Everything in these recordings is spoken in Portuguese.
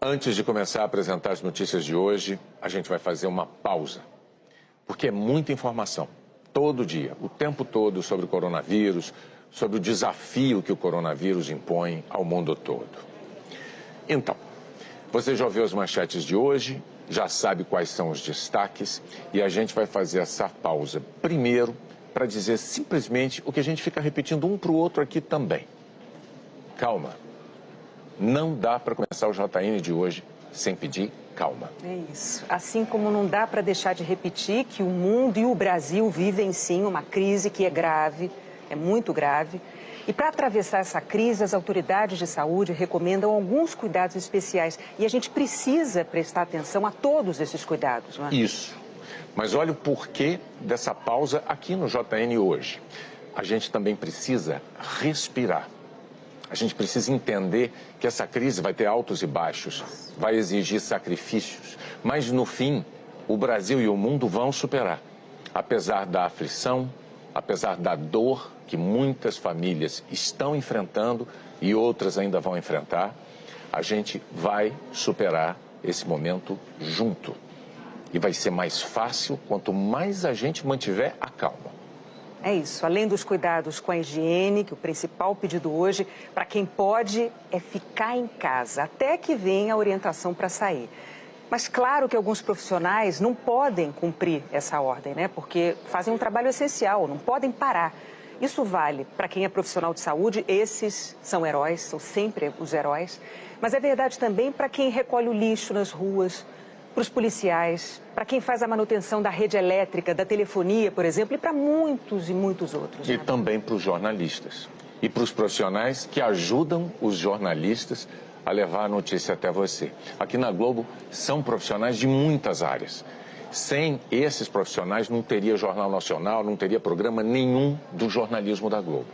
Antes de começar a apresentar as notícias de hoje, a gente vai fazer uma pausa, porque é muita informação, todo dia, o tempo todo, sobre o coronavírus, sobre o desafio que o coronavírus impõe ao mundo todo. Então, você já ouviu as manchetes de hoje, já sabe quais são os destaques, e a gente vai fazer essa pausa primeiro para dizer simplesmente o que a gente fica repetindo um para o outro aqui também. Calma. Não dá para começar o JN de hoje sem pedir calma. É isso. Assim como não dá para deixar de repetir que o mundo e o Brasil vivem sim uma crise que é grave, é muito grave. E para atravessar essa crise, as autoridades de saúde recomendam alguns cuidados especiais. E a gente precisa prestar atenção a todos esses cuidados, não é? Isso. Mas olha o porquê dessa pausa aqui no JN hoje. A gente também precisa respirar. A gente precisa entender que essa crise vai ter altos e baixos, vai exigir sacrifícios, mas no fim, o Brasil e o mundo vão superar. Apesar da aflição, apesar da dor que muitas famílias estão enfrentando e outras ainda vão enfrentar, a gente vai superar esse momento junto. E vai ser mais fácil quanto mais a gente mantiver a calma. É isso, além dos cuidados com a higiene, que o principal pedido hoje, para quem pode, é ficar em casa, até que venha a orientação para sair. Mas claro que alguns profissionais não podem cumprir essa ordem, né? Porque fazem um trabalho essencial, não podem parar. Isso vale para quem é profissional de saúde, esses são heróis, são sempre os heróis. Mas é verdade também para quem recolhe o lixo nas ruas, para os policiais, para quem faz a manutenção da rede elétrica, da telefonia, por exemplo, e para muitos e muitos outros. E também para os jornalistas e para os profissionais que ajudam os jornalistas a levar a notícia até você. Aqui na Globo são profissionais de muitas áreas. Sem esses profissionais não teria Jornal Nacional, não teria programa nenhum do jornalismo da Globo.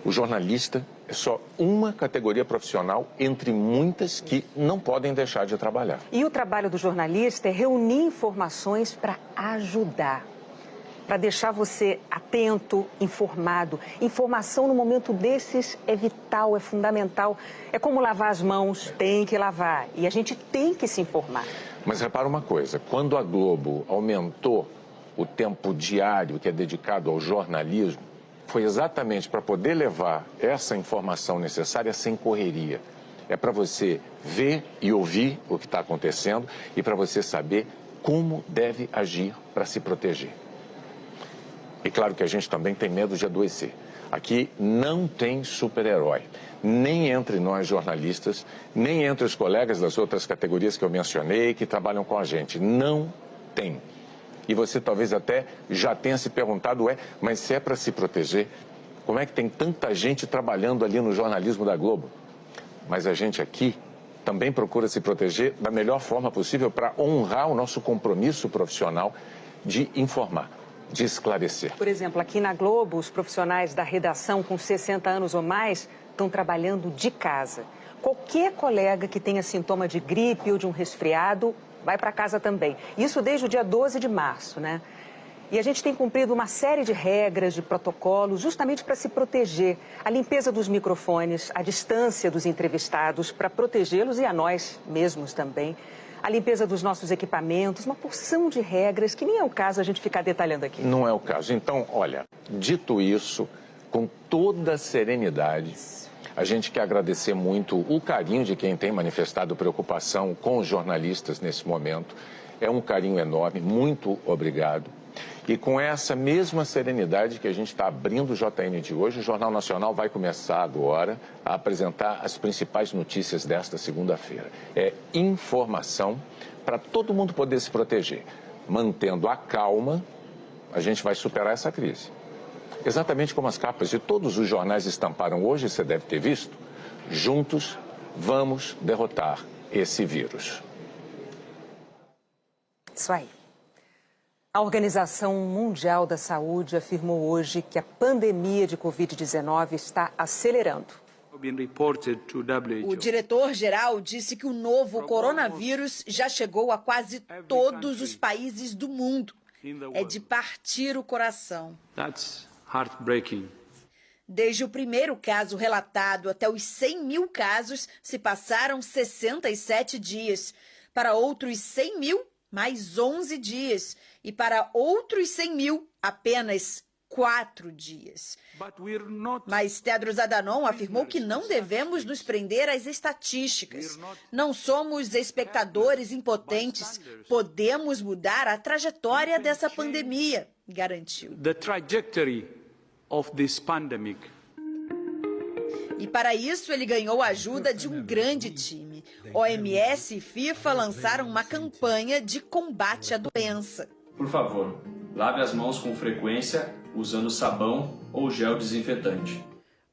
O jornalista é só uma categoria profissional entre muitas que não podem deixar de trabalhar. E o trabalho do jornalista é reunir informações para ajudar, para deixar você atento, informado. Informação no momento desses é vital, é fundamental. É como lavar as mãos, tem que lavar. E a gente tem que se informar. Mas repara uma coisa, quando a Globo aumentou o tempo diário que é dedicado ao jornalismo, foi exatamente para poder levar essa informação necessária sem correria. É para você ver e ouvir o que está acontecendo e para você saber como deve agir para se proteger. E claro que a gente também tem medo de adoecer. Aqui não tem super-herói, nem entre nós jornalistas, nem entre os colegas das outras categorias que eu mencionei que trabalham com a gente. Não tem. E você talvez até já tenha se perguntado, mas se é para se proteger, como é que tem tanta gente trabalhando ali no jornalismo da Globo? Mas a gente aqui também procura se proteger da melhor forma possível para honrar o nosso compromisso profissional de informar, de esclarecer. Por exemplo, aqui na Globo, os profissionais da redação com 60 anos ou mais estão trabalhando de casa. Qualquer colega que tenha sintoma de gripe ou de um resfriado vai para casa também. Isso desde o dia 12 de março, né? E a gente tem cumprido uma série de regras, de protocolos, justamente para se proteger. A limpeza dos microfones, a distância dos entrevistados, para protegê-los e a nós mesmos também. A limpeza dos nossos equipamentos, uma porção de regras que nem é o caso a gente ficar detalhando aqui. Não é o caso. Então, olha, dito isso, com toda a serenidade, a gente quer agradecer muito o carinho de quem tem manifestado preocupação com os jornalistas nesse momento. É um carinho enorme, muito obrigado. E com essa mesma serenidade que a gente está abrindo o JN de hoje, o Jornal Nacional vai começar agora a apresentar as principais notícias desta segunda-feira. É informação para todo mundo poder se proteger. Mantendo a calma, a gente vai superar essa crise. Exatamente como as capas de todos os jornais estamparam hoje, você deve ter visto. Juntos, vamos derrotar esse vírus. Isso aí. A Organização Mundial da Saúde afirmou hoje que a pandemia de Covid-19 está acelerando. O diretor-geral disse que o novo coronavírus já chegou a quase todos os países do mundo. É de partir o coração. Desde o primeiro caso relatado até os 100 mil casos, se passaram 67 dias. Para outros 100 mil, mais 11 dias. E para outros 100 mil, apenas 4 dias. Mas Tedros Adhanom afirmou que não devemos nos prender às estatísticas. Não somos espectadores impotentes. Podemos mudar a trajetória dessa pandemia, garantiu. E para isso ele ganhou a ajuda de um grande time. OMS e FIFA lançaram uma campanha de combate à doença. Por favor, lave as mãos com frequência usando sabão ou gel desinfetante.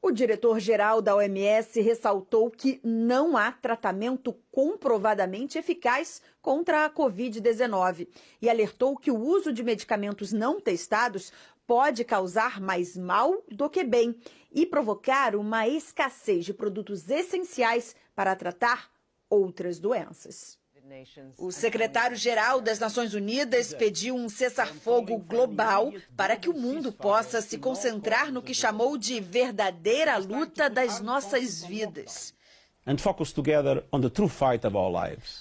O diretor-geral da OMS ressaltou que não há tratamento comprovadamente eficaz contra a Covid-19 e alertou que o uso de medicamentos não testados pode causar mais mal do que bem e provocar uma escassez de produtos essenciais para tratar outras doenças. O secretário-geral das Nações Unidas pediu um cessar-fogo global para que o mundo possa se concentrar no que chamou de verdadeira luta das nossas vidas.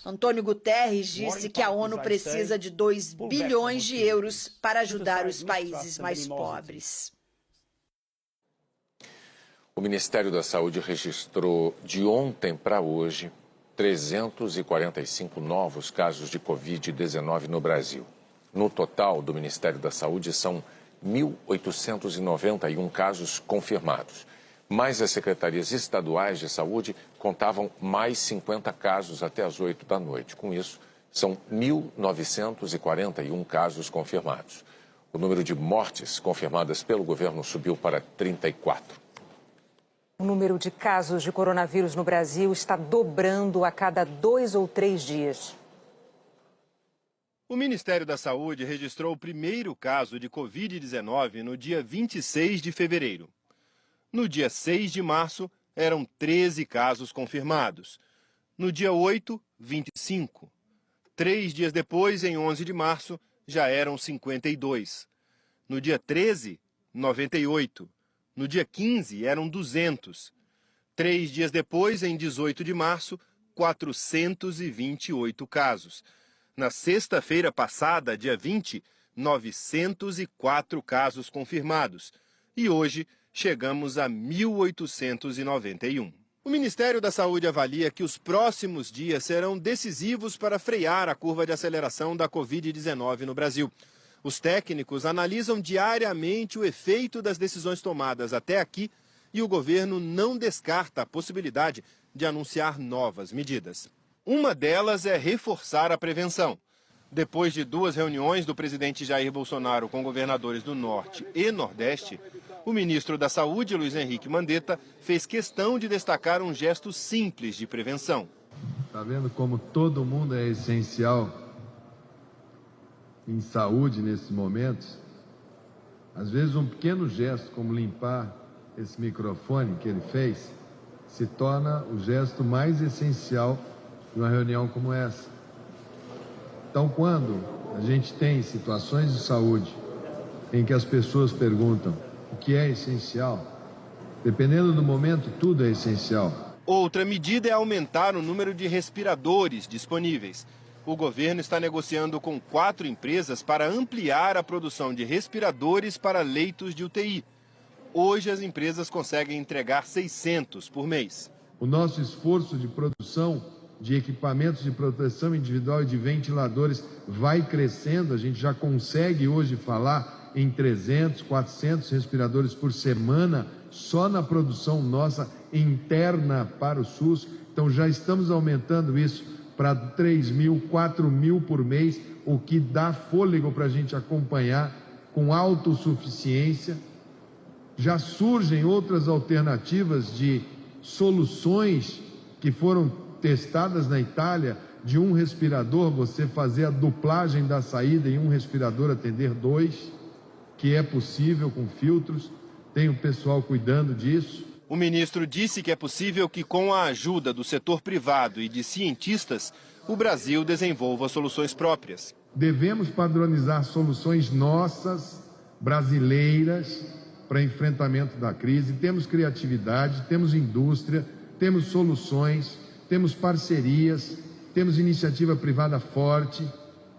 Antônio Guterres disse que a ONU precisa de 2 bilhões de euros para ajudar os países mais pobres. O Ministério da Saúde registrou de ontem para hoje 345 novos casos de Covid-19 no Brasil. No total do Ministério da Saúde são 1.891 casos confirmados. Mas as secretarias estaduais de saúde contavam mais 50 casos até as 8 da noite. Com isso, são 1.941 casos confirmados. O número de mortes confirmadas pelo governo subiu para 34. O número de casos de coronavírus no Brasil está dobrando a cada 2 ou 3 dias. O Ministério da Saúde registrou o primeiro caso de Covid-19 no dia 26 de fevereiro. No dia 6 de março, eram 13 casos confirmados. No dia 8, 25. 3 dias depois, em 11 de março, já eram 52. No dia 13, 98. No dia 15, eram 200. 3 dias depois, em 18 de março, 428 casos. Na sexta-feira passada, dia 20, 904 casos confirmados. E hoje, chegamos a 1.891. O Ministério da Saúde avalia que os próximos dias serão decisivos para frear a curva de aceleração da Covid-19 no Brasil. Os técnicos analisam diariamente o efeito das decisões tomadas até aqui e o governo não descarta a possibilidade de anunciar novas medidas. Uma delas é reforçar a prevenção. Depois de 2 reuniões do presidente Jair Bolsonaro com governadores do Norte e Nordeste, o ministro da Saúde, Luiz Henrique Mandetta, fez questão de destacar um gesto simples de prevenção. Está vendo como todo mundo é essencial em saúde nesses momentos? Às vezes um pequeno gesto como limpar esse microfone que ele fez se torna o gesto mais essencial de uma reunião como essa. Então, quando a gente tem situações de saúde em que as pessoas perguntam o que é essencial, dependendo do momento, tudo é essencial. Outra medida é aumentar o número de respiradores disponíveis. O governo está negociando com 4 empresas para ampliar a produção de respiradores para leitos de UTI. Hoje, as empresas conseguem entregar 600 por mês. O nosso esforço de produção de equipamentos de proteção individual e de ventiladores vai crescendo. A gente já consegue hoje falar em 300, 400 respiradores por semana, só na produção nossa interna para o SUS. Então já estamos aumentando isso para 3.000, 4.000 por mês, o que dá fôlego para a gente acompanhar com autossuficiência. Já surgem outras alternativas de soluções que foram testadas na Itália, de um respirador você fazer a duplagem da saída e um respirador atender 2, que é possível com filtros, tem o pessoal cuidando disso. O ministro disse que é possível que, com a ajuda do setor privado e de cientistas, o Brasil desenvolva soluções próprias. Devemos padronizar soluções nossas, brasileiras, para enfrentamento da crise, temos criatividade, temos indústria, temos soluções, temos parcerias, temos iniciativa privada forte,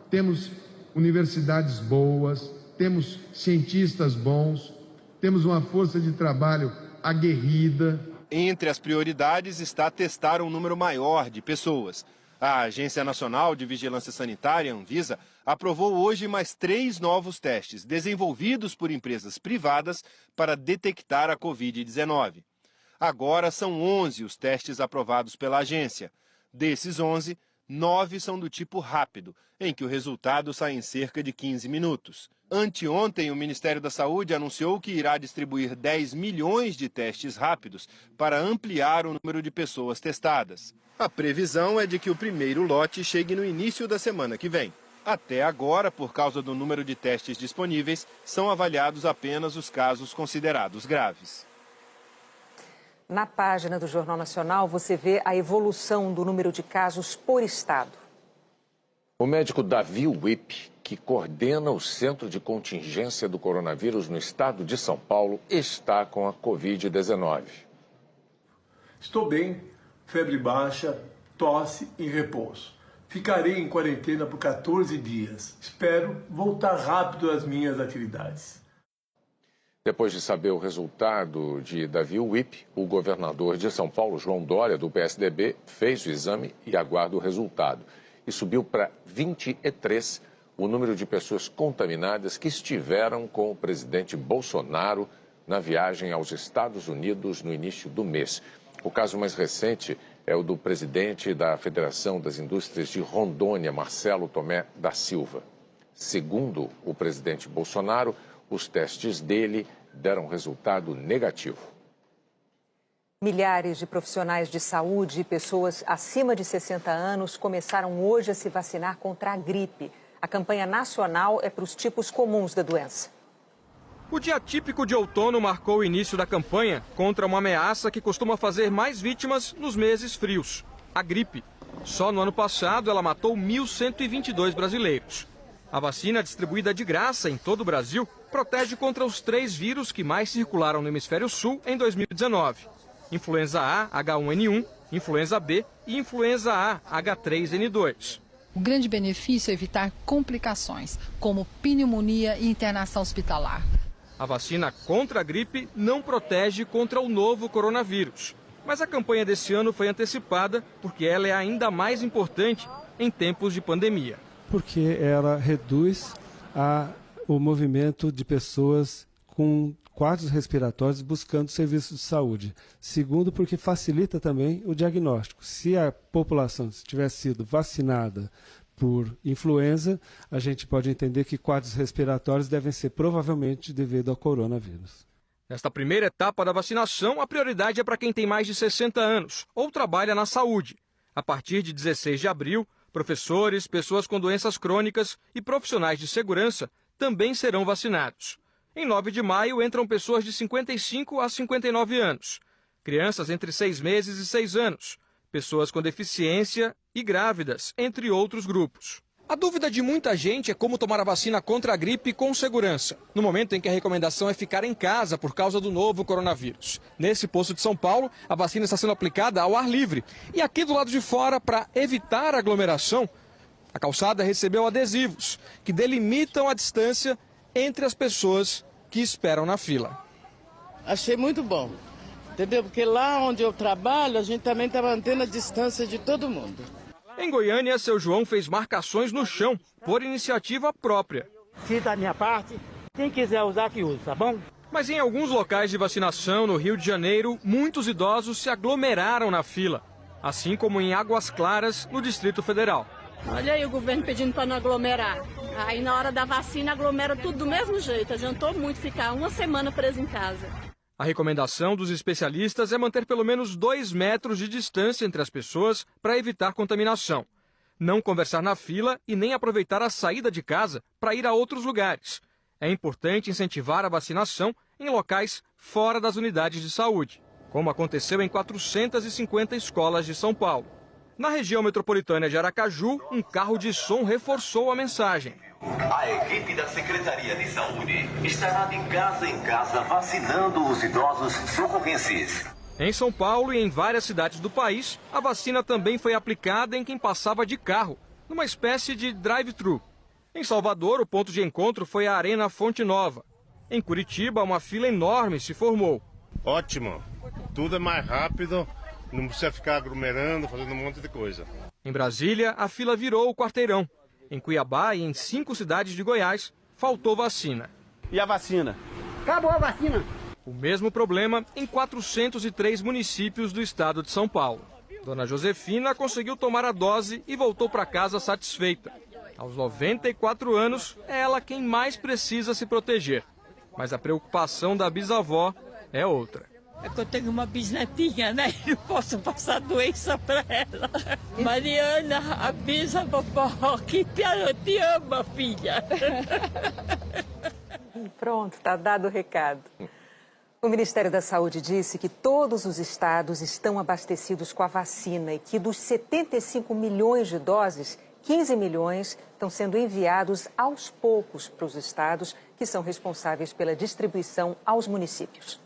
temos universidades boas, temos cientistas bons, temos uma força de trabalho aguerrida. Entre as prioridades está testar um número maior de pessoas. A Agência Nacional de Vigilância Sanitária, Anvisa, aprovou hoje mais 3 novos testes desenvolvidos por empresas privadas para detectar a Covid-19. Agora são 11 os testes aprovados pela agência. Desses 11, 9 são do tipo rápido, em que o resultado sai em cerca de 15 minutos. Anteontem, o Ministério da Saúde anunciou que irá distribuir 10 milhões de testes rápidos para ampliar o número de pessoas testadas. A previsão é de que o primeiro lote chegue no início da semana que vem. Até agora, por causa do número de testes disponíveis, são avaliados apenas os casos considerados graves. Na página do Jornal Nacional, você vê a evolução do número de casos por estado. O médico Davi Wipp, que coordena o Centro de Contingência do Coronavírus no estado de São Paulo, está com a Covid-19. Estou bem, febre baixa, tosse e repouso. Ficarei em quarentena por 14 dias. Espero voltar rápido às minhas atividades. Depois de saber o resultado de Davi Wipp, o governador de São Paulo, João Dória, do PSDB, fez o exame e aguarda o resultado. E subiu para 23 o número de pessoas contaminadas que estiveram com o presidente Bolsonaro na viagem aos Estados Unidos no início do mês. O caso mais recente é o do presidente da Federação das Indústrias de Rondônia, Marcelo Tomé da Silva. Segundo o presidente Bolsonaro, os testes dele deram resultado negativo. Milhares de profissionais de saúde e pessoas acima de 60 anos começaram hoje a se vacinar contra a gripe. A campanha nacional é para os tipos comuns da doença. O dia típico de outono marcou o início da campanha contra uma ameaça que costuma fazer mais vítimas nos meses frios, a gripe. Só no ano passado ela matou 1.122 brasileiros. A vacina, distribuída de graça em todo o Brasil, protege contra os 3 vírus que mais circularam no hemisfério sul em 2019. Influenza A, H1N1, influenza B e influenza A, H3N2. O grande benefício é evitar complicações, como pneumonia e internação hospitalar. A vacina contra a gripe não protege contra o novo coronavírus. Mas a campanha desse ano foi antecipada porque ela é ainda mais importante em tempos de pandemia. Porque ela reduz o movimento de pessoas com quadros respiratórios buscando serviços de saúde. Segundo, porque facilita também o diagnóstico. Se a população tivesse sido vacinada por influenza, a gente pode entender que quadros respiratórios devem ser provavelmente devido ao coronavírus. Nesta primeira etapa da vacinação, a prioridade é para quem tem mais de 60 anos ou trabalha na saúde. A partir de 16 de abril, professores, pessoas com doenças crônicas e profissionais de segurança também serão vacinados. Em 9 de maio, entram pessoas de 55 a 59 anos, crianças entre 6 meses e 6 anos, pessoas com deficiência e grávidas, entre outros grupos. A dúvida de muita gente é como tomar a vacina contra a gripe com segurança, no momento em que a recomendação é ficar em casa por causa do novo coronavírus. Nesse posto de São Paulo, a vacina está sendo aplicada ao ar livre. E aqui do lado de fora, para evitar a aglomeração, a calçada recebeu adesivos que delimitam a distância entre as pessoas que esperam na fila. Achei muito bom, entendeu? Porque lá onde eu trabalho, a gente também está mantendo a distância de todo mundo. Em Goiânia, seu João fez marcações no chão, por iniciativa própria. Se da minha parte, quem quiser usar, que use, tá bom? Mas em alguns locais de vacinação no Rio de Janeiro, muitos idosos se aglomeraram na fila, assim como em Águas Claras, no Distrito Federal. Olha aí o governo pedindo para não aglomerar. Aí na hora da vacina aglomera tudo do mesmo jeito. Adiantou muito ficar uma semana preso em casa. A recomendação dos especialistas é manter pelo menos 2 metros de distância entre as pessoas para evitar contaminação. Não conversar na fila e nem aproveitar a saída de casa para ir a outros lugares. É importante incentivar a vacinação em locais fora das unidades de saúde, como aconteceu em 450 escolas de São Paulo. Na região metropolitana de Aracaju, um carro de som reforçou a mensagem. A equipe da Secretaria de Saúde estará de casa em casa vacinando os idosos socorrenses. Em São Paulo e em várias cidades do país, a vacina também foi aplicada em quem passava de carro, numa espécie de drive-thru. Em Salvador, o ponto de encontro foi a Arena Fonte Nova. Em Curitiba, uma fila enorme se formou. Ótimo, tudo é mais rápido, não precisa ficar aglomerando, fazendo um monte de coisa. Em Brasília, a fila virou o quarteirão. Em Cuiabá e em 5 cidades de Goiás, faltou vacina. E a vacina? Acabou a vacina. O mesmo problema em 403 municípios do estado de São Paulo. Dona Josefina conseguiu tomar a dose e voltou para casa satisfeita. Aos 94 anos, é ela quem mais precisa se proteger. Mas a preocupação da bisavó é outra. É que eu tenho uma bisnetinha, né? E não posso passar doença para ela. Mariana, a bisavó, que eu te amo, filha. Pronto, tá dado o recado. O Ministério da Saúde disse que todos os estados estão abastecidos com a vacina e que dos 75 milhões de doses, 15 milhões estão sendo enviados aos poucos para os estados que são responsáveis pela distribuição aos municípios.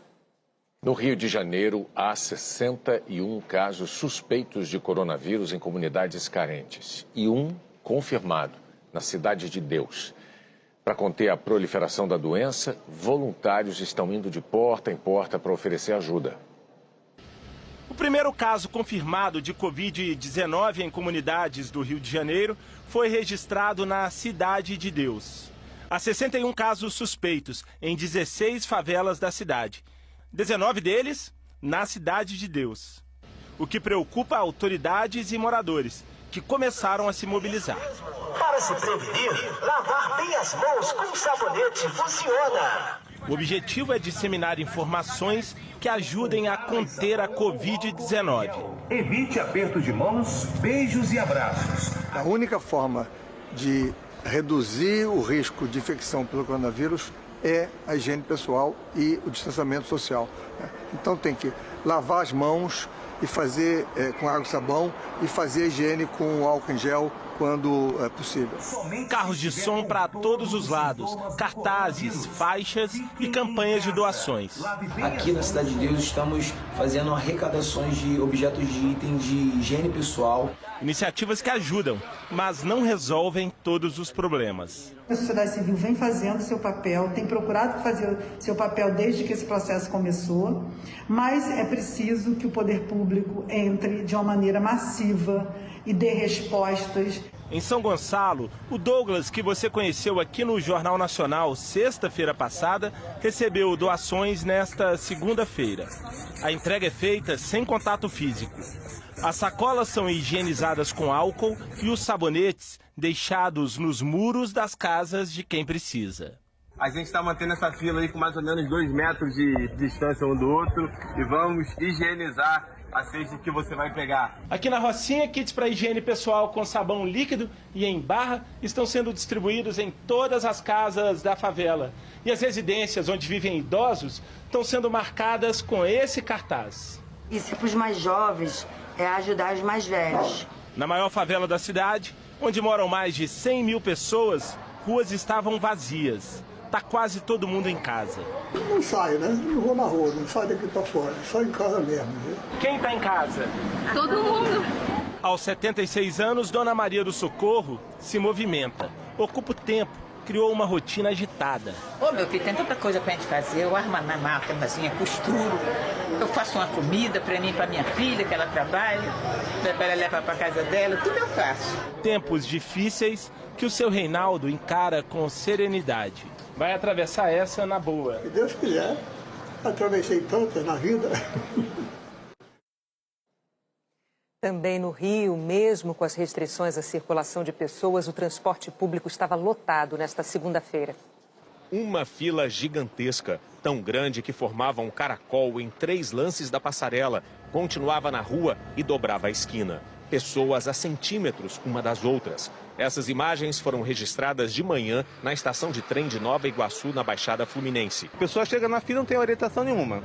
No Rio de Janeiro, há 61 casos suspeitos de coronavírus em comunidades carentes e um confirmado na Cidade de Deus. Para conter a proliferação da doença, voluntários estão indo de porta em porta para oferecer ajuda. O primeiro caso confirmado de Covid-19 em comunidades do Rio de Janeiro foi registrado na Cidade de Deus. Há 61 casos suspeitos em 16 favelas da cidade. 19 deles na Cidade de Deus. O que preocupa autoridades e moradores, que começaram a se mobilizar. Para se prevenir, lavar bem as mãos com sabonete funciona. O objetivo é disseminar informações que ajudem a conter a Covid-19. Evite aperto de mãos, beijos e abraços. A única forma de reduzir o risco de infecção pelo coronavírus é a higiene pessoal e o distanciamento social. Então tem que lavar as mãos e fazer com água e sabão e fazer a higiene com álcool em gel quando é possível. Carros de som para todos os lados, cartazes, faixas e campanhas de doações. Aqui na Cidade de Deus estamos fazendo arrecadações de objetos de itens de higiene pessoal. Iniciativas que ajudam, mas não resolvem todos os problemas. A sociedade civil vem fazendo seu papel, tem procurado fazer seu papel desde que esse processo começou, mas é preciso que o poder público entre de uma maneira massiva e dê respostas. Em São Gonçalo, o Douglas, que você conheceu aqui no Jornal Nacional sexta-feira passada, recebeu doações nesta segunda-feira. A entrega é feita sem contato físico. As sacolas são higienizadas com álcool e os sabonetes deixados nos muros das casas de quem precisa. A gente está mantendo essa fila aí com mais ou menos 2 metros de distância um do outro e vamos higienizar a cesta que você vai pegar. Aqui na Rocinha, kits para higiene pessoal com sabão líquido e em barra estão sendo distribuídos em todas as casas da favela. E as residências onde vivem idosos estão sendo marcadas com esse cartaz. Isso para os mais jovens é ajudar os mais velhos. Na maior favela da cidade, onde moram mais de 100 mil pessoas, ruas estavam vazias. Tá quase todo mundo em casa. Eu não saio, né? Não vou na rua, não saio daqui para fora, só em casa mesmo. Viu? Quem tá em casa? Todo mundo. Aos 76 anos, Dona Maria do Socorro se movimenta. Ocupa o tempo, criou uma rotina agitada. Ô, meu filho, tem tanta coisa pra gente fazer. Eu armo na máquina, costuro. Eu faço uma comida pra mim e pra minha filha, que ela trabalha. Pra ela levar pra casa dela, tudo eu faço. Tempos difíceis que o seu Reinaldo encara com serenidade. Vai atravessar essa na boa. Se Deus quiser, atravessei tantas na vida. Também no Rio, mesmo com as restrições à circulação de pessoas, o transporte público estava lotado nesta segunda-feira. Uma fila gigantesca, tão grande que formava um caracol em 3 lances da passarela, continuava na rua e dobrava a esquina. Pessoas a centímetros uma das outras. Essas imagens foram registradas de manhã na estação de trem de Nova Iguaçu, na Baixada Fluminense. A pessoa chega na fila e não tem orientação nenhuma.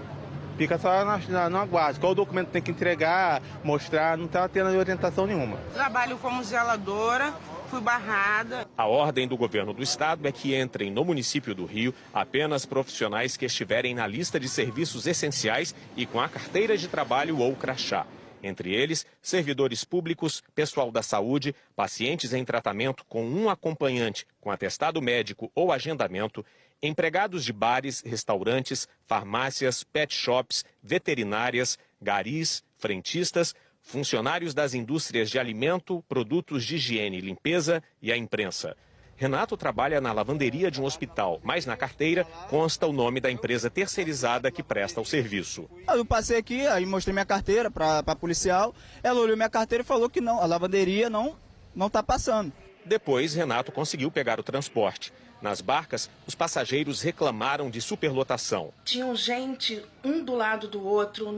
fica só no aguardo. Qual o documento tem que entregar, mostrar, não está tendo orientação nenhuma. Trabalho como zeladora, fui barrada. A ordem do governo do estado é que entrem no município do Rio apenas profissionais que estiverem na lista de serviços essenciais e com a carteira de trabalho ou crachá. Entre eles, servidores públicos, pessoal da saúde, pacientes em tratamento com um acompanhante com atestado médico ou agendamento, empregados de bares, restaurantes, farmácias, pet shops, veterinárias, garis, frentistas, funcionários das indústrias de alimento, produtos de higiene e limpeza e a imprensa. Renato trabalha na lavanderia de um hospital, mas na carteira consta o nome da empresa terceirizada que presta o serviço. Eu passei aqui, aí mostrei minha carteira para a policial, ela olhou minha carteira e falou que não, a lavanderia não está passando. Depois, Renato conseguiu pegar o transporte. Nas barcas, os passageiros reclamaram de superlotação. Tinham gente um do lado do outro,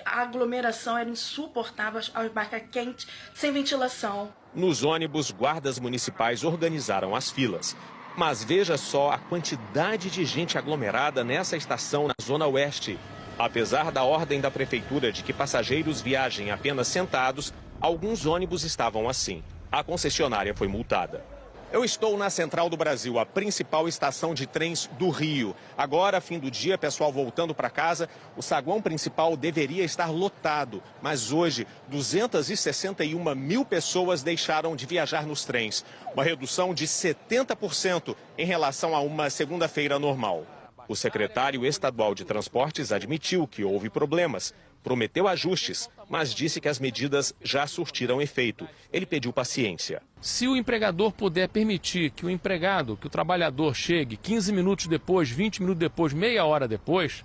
a aglomeração era insuportável, as barcas quentes, sem ventilação. Nos ônibus, guardas municipais organizaram as filas. Mas veja só a quantidade de gente aglomerada nessa estação na Zona Oeste. Apesar da ordem da prefeitura de que passageiros viajem apenas sentados, alguns ônibus estavam assim. A concessionária foi multada. Eu estou na Central do Brasil, a principal estação de trens do Rio. Agora, fim do dia, pessoal voltando para casa, o saguão principal deveria estar lotado. Mas hoje, 261 mil pessoas deixaram de viajar nos trens. Uma redução de 70% em relação a uma segunda-feira normal. O secretário estadual de Transportes admitiu que houve problemas. Prometeu ajustes, mas disse que as medidas já surtiram efeito. Ele pediu paciência. Se o empregador puder permitir que o trabalhador chegue 15 minutos depois, 20 minutos depois, meia hora depois,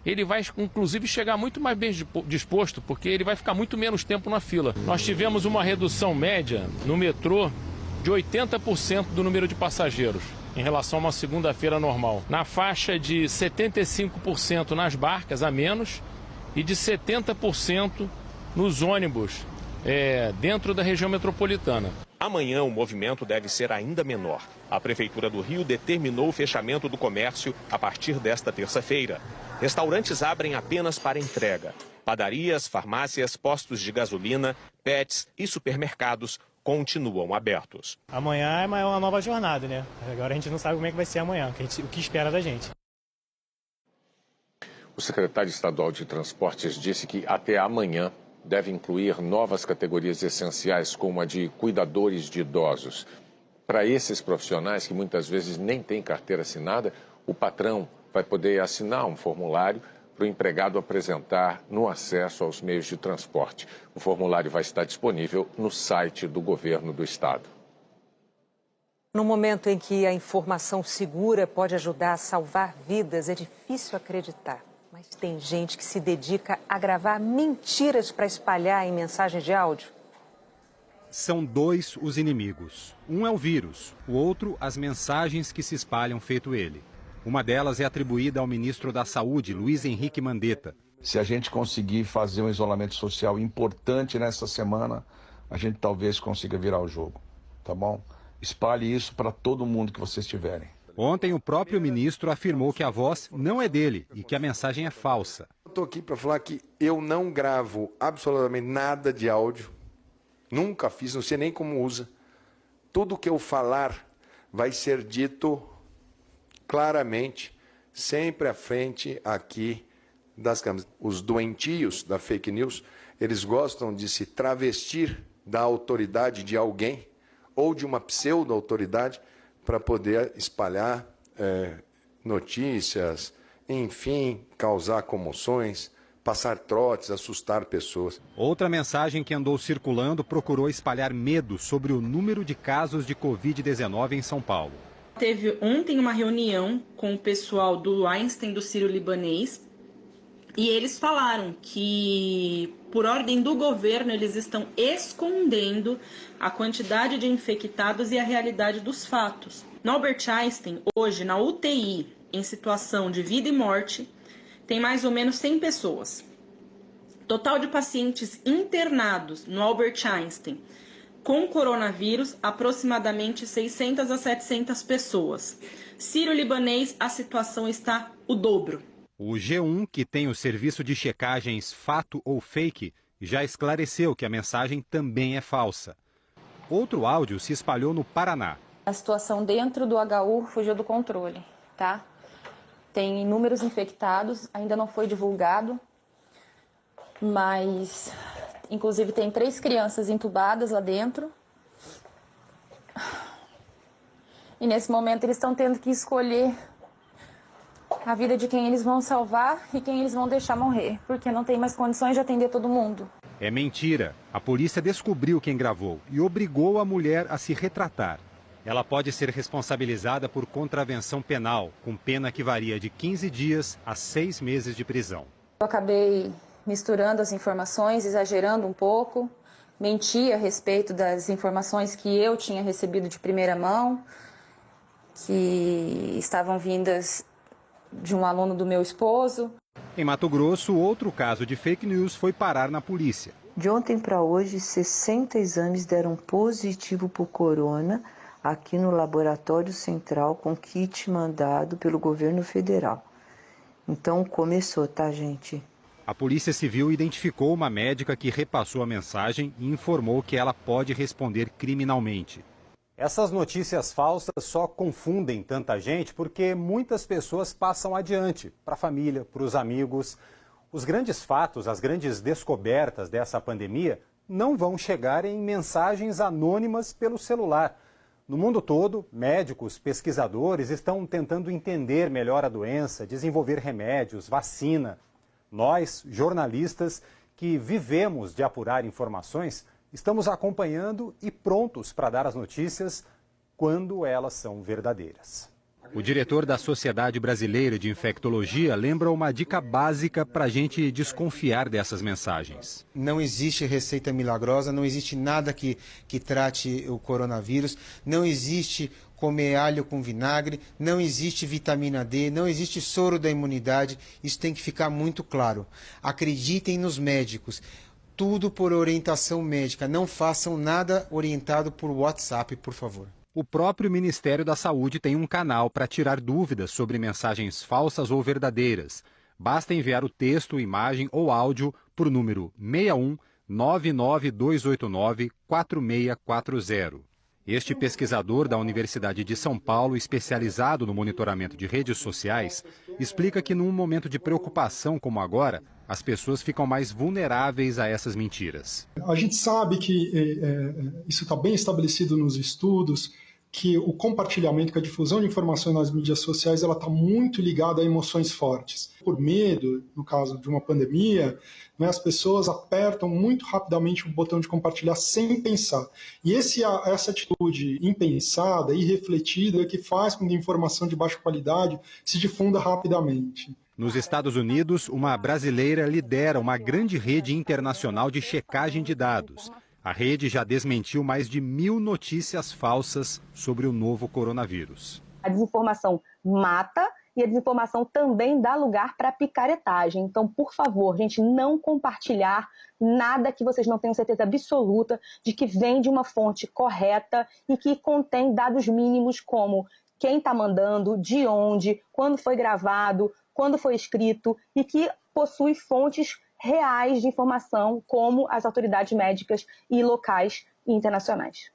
ele vai inclusive chegar muito mais bem disposto, porque ele vai ficar muito menos tempo na fila. Nós tivemos uma redução média no metrô de 80% do número de passageiros em relação a uma segunda-feira normal. Na faixa de 75% nas barcas a menos, e de 70% nos ônibus dentro da região metropolitana. Amanhã o movimento deve ser ainda menor. A Prefeitura do Rio determinou o fechamento do comércio a partir desta terça-feira. Restaurantes abrem apenas para entrega. Padarias, farmácias, postos de gasolina, pets e supermercados continuam abertos. Amanhã é uma nova jornada, né? Agora a gente não sabe como é que vai ser amanhã, o que espera da gente. O secretário estadual de Transportes disse que até amanhã deve incluir novas categorias essenciais, como a de cuidadores de idosos. Para esses profissionais que muitas vezes nem têm carteira assinada, o patrão vai poder assinar um formulário para o empregado apresentar no acesso aos meios de transporte. O formulário vai estar disponível no site do governo do estado. No momento em que a informação segura pode ajudar a salvar vidas, é difícil acreditar. Mas tem gente que se dedica a gravar mentiras para espalhar em mensagens de áudio. São dois os inimigos. Um é o vírus, o outro as mensagens que se espalham feito ele. Uma delas é atribuída ao ministro da Saúde, Luiz Henrique Mandetta. Se a gente conseguir fazer um isolamento social importante nessa semana, a gente talvez consiga virar o jogo, tá bom? Espalhe isso para todo mundo que vocês tiverem. Ontem, o próprio ministro afirmou que a voz não é dele e que a mensagem é falsa. Estou aqui para falar que eu não gravo absolutamente nada de áudio. Nunca fiz, não sei nem como usa. Tudo que eu falar vai ser dito claramente, sempre à frente aqui das câmeras. Os doentios da fake news, eles gostam de se travestir da autoridade de alguém ou de uma pseudo-autoridade para poder espalhar notícias, enfim, causar comoções, passar trotes, assustar pessoas. Outra mensagem que andou circulando procurou espalhar medo sobre o número de casos de Covid-19 em São Paulo. Teve ontem uma reunião com o pessoal do Einstein do Sírio-Libanês e eles falaram que, por ordem do governo, eles estão escondendo a quantidade de infectados e a realidade dos fatos. No Albert Einstein, hoje, na UTI, em situação de vida e morte, tem mais ou menos 100 pessoas. Total de pacientes internados no Albert Einstein com coronavírus, aproximadamente 600 a 700 pessoas. Sírio-Libanês, a situação está o dobro. O G1, que tem o serviço de checagens Fato ou Fake, já esclareceu que a mensagem também é falsa. Outro áudio se espalhou no Paraná. A situação dentro do HU fugiu do controle, tá? Tem inúmeros infectados, ainda não foi divulgado, mas inclusive tem 3 crianças entubadas lá dentro. E nesse momento eles estão tendo que escolher a vida de quem eles vão salvar e quem eles vão deixar morrer, porque não tem mais condições de atender todo mundo. É mentira. A polícia descobriu quem gravou e obrigou a mulher a se retratar. Ela pode ser responsabilizada por contravenção penal, com pena que varia de 15 dias a 6 meses de prisão. Eu acabei misturando as informações, exagerando um pouco, menti a respeito das informações que eu tinha recebido de primeira mão, que estavam vindas de um aluno do meu esposo. Em Mato Grosso, outro caso de fake news foi parar na polícia. De ontem para hoje, 60 exames deram positivo por corona aqui no Laboratório Central com kit mandado pelo governo federal. Então começou, tá, gente? A Polícia Civil identificou uma médica que repassou a mensagem e informou que ela pode responder criminalmente. Essas notícias falsas só confundem tanta gente porque muitas pessoas passam adiante para a família, para os amigos. Os grandes fatos, as grandes descobertas dessa pandemia não vão chegar em mensagens anônimas pelo celular. No mundo todo, médicos, pesquisadores estão tentando entender melhor a doença, desenvolver remédios, vacina. Nós, jornalistas, que vivemos de apurar informações, estamos acompanhando e prontos para dar as notícias quando elas são verdadeiras. O diretor da Sociedade Brasileira de Infectologia lembra uma dica básica para a gente desconfiar dessas mensagens. Não existe receita milagrosa, não existe nada que trate o coronavírus, não existe comer alho com vinagre, não existe vitamina D, não existe soro da imunidade, isso tem que ficar muito claro. Acreditem nos médicos. Tudo por orientação médica. Não façam nada orientado por WhatsApp, por favor. O próprio Ministério da Saúde tem um canal para tirar dúvidas sobre mensagens falsas ou verdadeiras. Basta enviar o texto, imagem ou áudio por número 61 99289 4640. Este pesquisador da Universidade de São Paulo, especializado no monitoramento de redes sociais, explica que num momento de preocupação como agora, as pessoas ficam mais vulneráveis a essas mentiras. A gente sabe que isso está bem estabelecido nos estudos, que o compartilhamento, que a difusão de informações nas mídias sociais, ela está muito ligada a emoções fortes. Por medo, no caso de uma pandemia, né, as pessoas apertam muito rapidamente o botão de compartilhar sem pensar. E essa atitude impensada, irrefletida, é que faz com que a informação de baixa qualidade se difunda rapidamente. Nos Estados Unidos, uma brasileira lidera uma grande rede internacional de checagem de dados. A rede já desmentiu mais de 1.000 notícias falsas sobre o novo coronavírus. A desinformação mata e a desinformação também dá lugar para picaretagem. Então, por favor, gente, não compartilhar nada que vocês não tenham certeza absoluta de que vem de uma fonte correta e que contém dados mínimos como quem está mandando, de onde, quando foi gravado, quando foi escrito e que possui fontes reais de informação, como as autoridades médicas e locais e internacionais.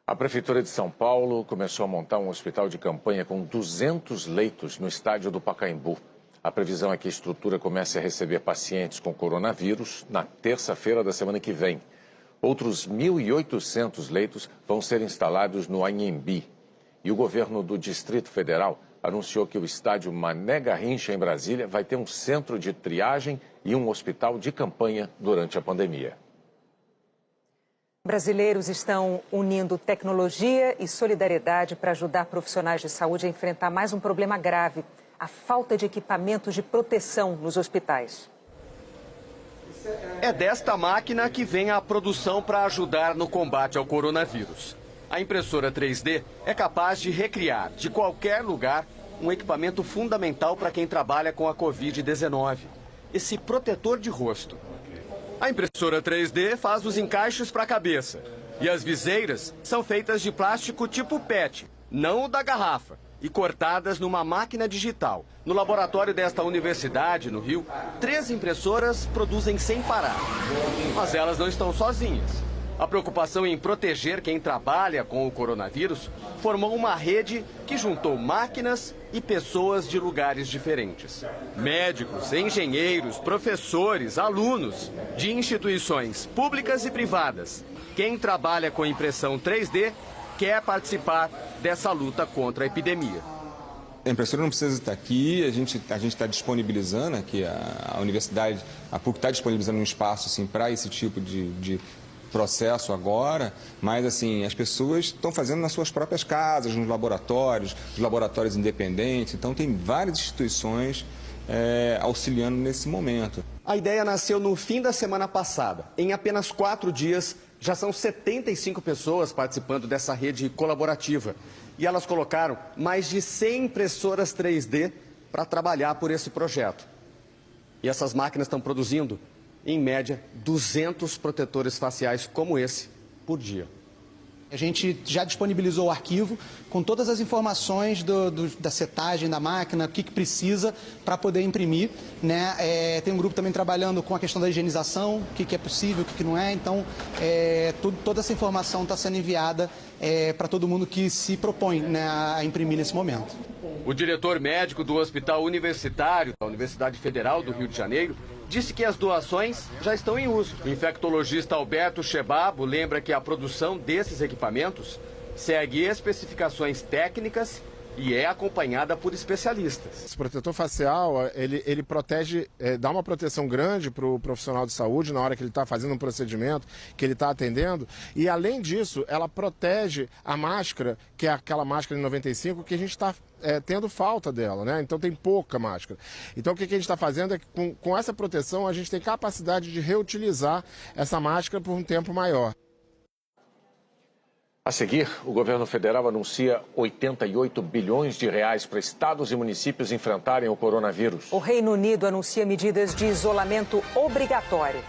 A Prefeitura de São Paulo começou a montar um hospital de campanha com 200 leitos no estádio do Pacaembu. A previsão é que a estrutura comece a receber pacientes com coronavírus na terça-feira da semana que vem. Outros 1.800 leitos vão ser instalados no Anhembi. E o governo do Distrito Federal anunciou que o estádio Mané Garrincha, em Brasília, vai ter um centro de triagem e um hospital de campanha durante a pandemia. Brasileiros estão unindo tecnologia e solidariedade para ajudar profissionais de saúde a enfrentar mais um problema grave: a falta de equipamentos de proteção nos hospitais. É desta máquina que vem a produção para ajudar no combate ao coronavírus. A impressora 3D é capaz de recriar, de qualquer lugar, um equipamento fundamental para quem trabalha com a Covid-19, esse protetor de rosto. A impressora 3D faz os encaixes para a cabeça e as viseiras são feitas de plástico tipo PET, não o da garrafa, e cortadas numa máquina digital. No laboratório desta universidade, no Rio, 3 impressoras produzem sem parar. Mas elas não estão sozinhas. A preocupação em proteger quem trabalha com o coronavírus formou uma rede que juntou máquinas e pessoas de lugares diferentes. Médicos, engenheiros, professores, alunos de instituições públicas e privadas. Quem trabalha com impressão 3D quer participar dessa luta contra a epidemia. A impressora não precisa estar aqui, a gente está disponibilizando aqui, a universidade, a PUC está disponibilizando um espaço assim, para esse tipo de processo agora, mas assim, as pessoas estão fazendo nas suas próprias casas, nos laboratórios, os laboratórios independentes, então tem várias instituições auxiliando nesse momento. A ideia nasceu no fim da semana passada. Em apenas 4 dias, já são 75 pessoas participando dessa rede colaborativa. E elas colocaram mais de 100 impressoras 3D para trabalhar por esse projeto. E essas máquinas estão produzindo, em média, 200 protetores faciais como esse por dia. A gente já disponibilizou o arquivo com todas as informações da setagem da máquina, o que precisa para poder imprimir, né? Tem um grupo também trabalhando com a questão da higienização, o que é possível, o que não é. Então, toda essa informação está sendo enviada para todo mundo que se propõe, né, a imprimir nesse momento. O diretor médico do Hospital Universitário da Universidade Federal do Rio de Janeiro disse que as doações já estão em uso. O infectologista Alberto Chebabo lembra que a produção desses equipamentos segue especificações técnicas e é acompanhada por especialistas. Esse protetor facial, ele protege, dá uma proteção grande para o profissional de saúde na hora que ele está fazendo um procedimento, que ele está atendendo. E além disso, ela protege a máscara, que é aquela máscara N95 que a gente está tendo falta dela, né? Então tem pouca máscara. Então o que a gente está fazendo é que com essa proteção a gente tem capacidade de reutilizar essa máscara por um tempo maior. A seguir, o governo federal anuncia 88 bilhões de reais para estados e municípios enfrentarem o coronavírus. O Reino Unido anuncia medidas de isolamento obrigatório.